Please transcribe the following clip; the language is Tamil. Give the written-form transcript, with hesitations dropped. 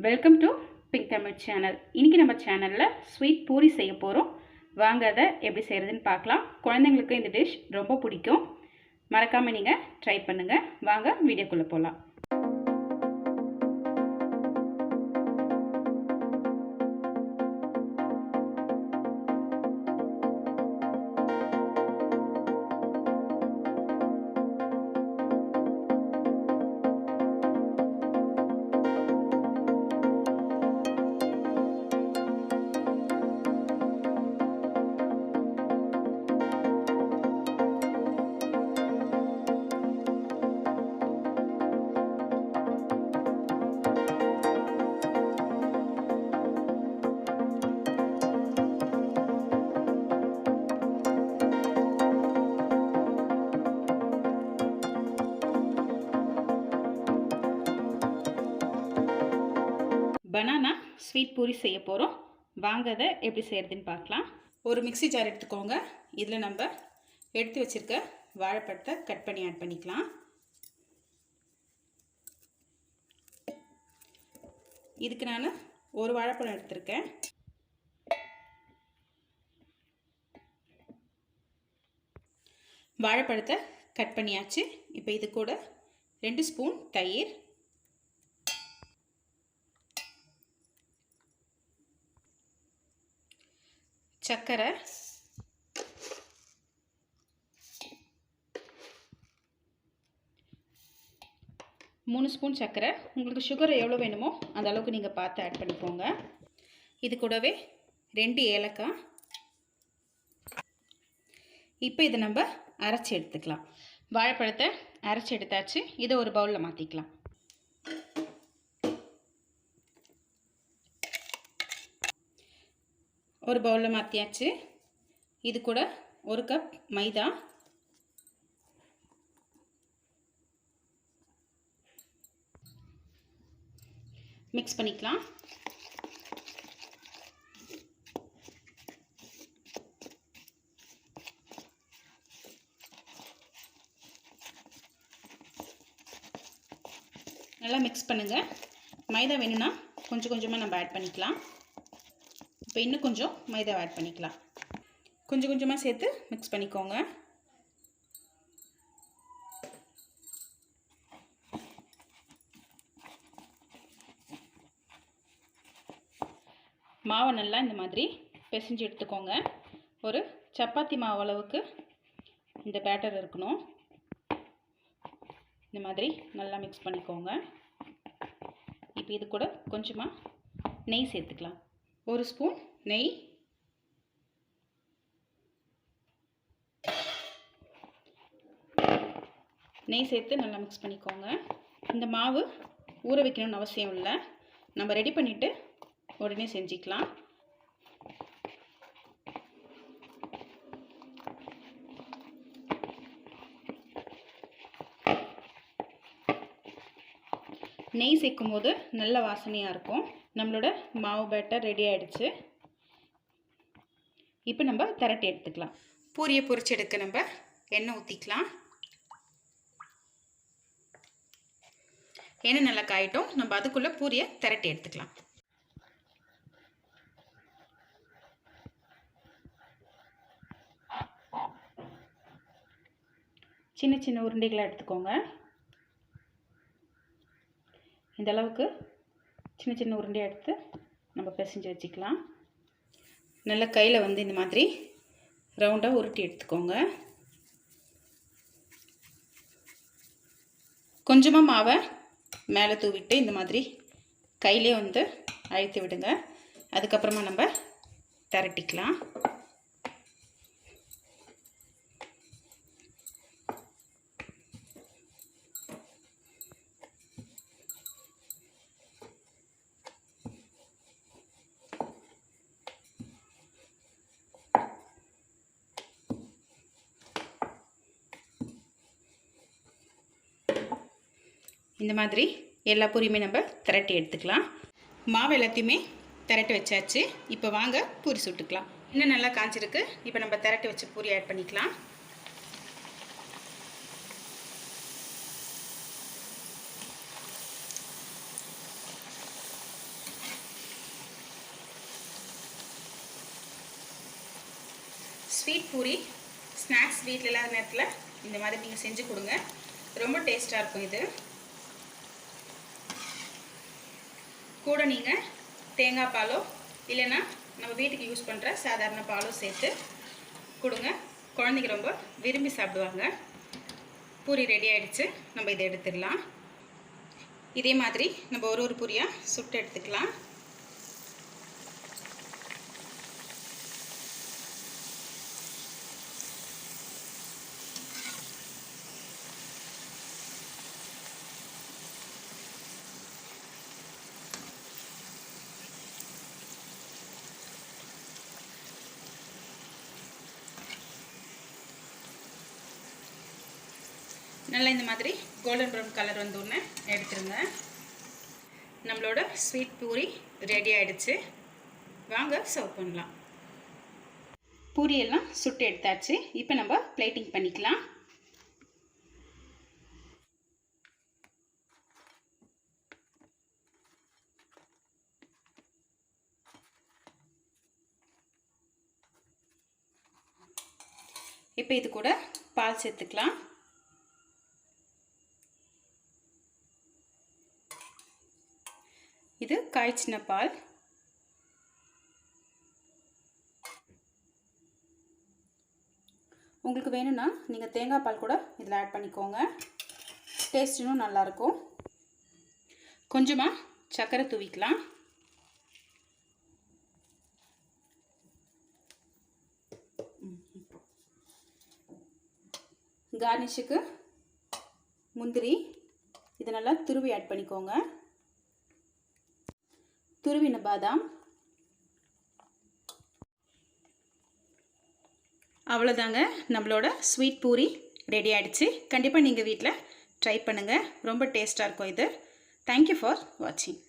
Welcome to pink Tamil channel. இன்றைக்கி நம்ம சேனலில் ஸ்வீட் பூரி செய்ய போகிறோம். வாங்க அதை எப்படி செய்கிறதுன்னு பார்க்கலாம். குழந்தைங்களுக்கு இந்த டிஷ் ரொம்ப பிடிக்கும். மறக்காமல் நீங்கள் ட்ரை பண்ணுங்கள். வாங்க வீடியோக்குள்ளே போகலாம். பனானா ஸ்வீட் பூரி செய்ய போகிறோம். வாங்க அதை எப்படி செய்கிறதுன்னு பார்க்கலாம். ஒரு மிக்ஸி ஜார் எடுத்துக்கோங்க. இதில் நம்ம எடுத்து வச்சுருக்க வாழைப்பழத்தை கட் பண்ணி ஆட் பண்ணிக்கலாம். இதுக்கு நான் ஒரு வாழைப்பழம் எடுத்திருக்கேன். வாழைப்பழத்தை கட் பண்ணியாச்சு. இப்போ இது கூட 2 ஸ்பூன் தயிர், சர்க்கரை, 3 ஸ்பூன் சர்க்கரை. உங்களுக்கு சுகர் எவ்வளோ வேணுமோ அந்த அளவுக்கு நீங்கள் பார்த்து ஆட் பண்ணிக்கோங்க. இது கூடவே 2 ஏலக்காய். இப்போ இதை நம்ம அரைச்சி எடுத்துக்கலாம். வாழைப்பழத்தை அரைச்சி எடுத்தாச்சு. இதை ஒரு பவுலில் மாற்றிக்கலாம். ஒரு பவுலில் மாற்றியாச்சு. இது கூட 1 கப் மைதா, மிக்ஸ் பண்ணிக்கலாம். நல்லா மிக்ஸ் பண்ணுங்கள். மைதா வேணும்னா கொஞ்சம் கொஞ்சமாக நம்ம ஆட் பண்ணிக்கலாம். இப்போ இன்னும் கொஞ்சம் மைதா ஆட் பண்ணிக்கலாம். கொஞ்சம் கொஞ்சமாக சேர்த்து மிக்ஸ் பண்ணிக்கோங்க. மாவை நல்லா இந்த மாதிரி பிசைஞ்சு எடுத்துக்கோங்க. ஒரு சப்பாத்தி மாவு அளவுக்கு இந்த பேட்டர் இருக்கணும். இந்த மாதிரி நல்லா மிக்ஸ் பண்ணிக்கோங்க. இப்போ இது கூட கொஞ்சமாக நெய் சேர்த்துக்கலாம். 1 ஸ்பூன் நெய், சேர்த்து நல்லா மிக்ஸ் பண்ணிக்கோங்க. இந்த மாவு ஊற வைக்கணும்னு அவசியம் இல்லை. நம்ம ரெடி பண்ணிவிட்டு உடனே செஞ்சுக்கலாம். நெய் சேர்க்கும் போது நல்ல வாசனையாக இருக்கும். நம்மளோட மாவு பேட்டர் ரெடி ஆகிடுச்சு. இப்போ நம்ம திரட்டி எடுத்துக்கலாம். பூரியை பொரிச்சு எடுக்க நம்ம எண்ணெய் ஊற்றிக்கலாம். எண்ணெய் நல்லா காயட்டும். நம்ம அதுக்குள்ளே பூரியை திரட்டி எடுத்துக்கலாம். சின்ன சின்ன உருண்டைகளாக எடுத்துக்கோங்க. இந்த அளவுக்கு சின்ன சின்ன உருண்டையாக எடுத்து நம்ம பிசைஞ்சு வச்சுக்கலாம். நல்லா கையில் வந்து இந்த மாதிரி ரவுண்டாக உருட்டி எடுத்துக்கோங்க. கொஞ்சமாக மாவை மேலே தூவிட்டு இந்த மாதிரி கையிலே வந்து அழுத்தி விடுங்க. அதுக்கப்புறமா நம்ம திரட்டிக்கலாம். இந்த மாதிரி எல்லா பூரியுமே நம்ம திரட்டி எடுத்துக்கலாம். மாவு எல்லாத்தையுமே திரட்டி வச்சாச்சு. இப்போ வாங்க பூரி சுட்டுக்கலாம். இன்னும் நல்லா காய்ச்சிருக்கு. இப்போ நம்ம திரட்டி வச்ச பூரி ஆட் பண்ணிக்கலாம். ஸ்வீட் பூரி ஸ்நாக்ஸ் வீட்டில் இல்லாத நேரத்தில் இந்த மாதிரி நீங்கள் செஞ்சு கொடுங்க. ரொம்ப டேஸ்ட்டாக இருக்கும். இது கூட நீங்கள் தேங்காய் பாலோ இல்லைன்னா நம்ம வீட்டுக்கு யூஸ் பண்ணுற சாதாரண பாலோ சேர்த்து கொடுங்க. குழந்தைங்க ரொம்ப விரும்பி சாப்பிடுவாங்க. பூரி ரெடி ஆகிடுச்சு. நம்ம இதை எடுத்துடலாம். இதே மாதிரி நம்ம ஒரு பூரியாக சுட்டு எடுத்துக்கலாம். நல்லா இந்த மாதிரி கோல்டன் ப்ரௌன் கலர் வந்தோடனே எடுத்துருங்க. நம்மளோட ஸ்வீட் பூரி ரெடி ஆகிடுச்சு. வாங்க சர்வ் பண்ணலாம். பூரியெல்லாம் சுட்டு எடுத்தாச்சு. இப்போ நம்ம பிளேட்டிங் பண்ணிக்கலாம். இப்போ இது கூட பால் சேர்த்துக்கலாம். இது காய்ச்சின பால். உங்களுக்கு வேணும்னா நீங்கள் தேங்காய் பால் கூட இதில் ஆட் பண்ணிக்கோங்க. டேஸ்ட் இன்னும் நல்லாயிருக்கும். கொஞ்சமாக சர்க்கரை தூவிக்கலாம். கார்னிஷுக்கு முந்திரி இதை நல்லா துருவி ஆட் பண்ணிக்கோங்க. துருவின பாதாம். அவ்வளோதாங்க, நம்மளோட ஸ்வீட் பூரி ரெடி ஆகிடுச்சு. கண்டிப்பாக நீங்கள் வீட்டில் ட்ரை பண்ணுங்கள். ரொம்ப டேஸ்ட்டாக இருக்கும் இது. தேங்க்யூ ஃபார் வாட்சிங்.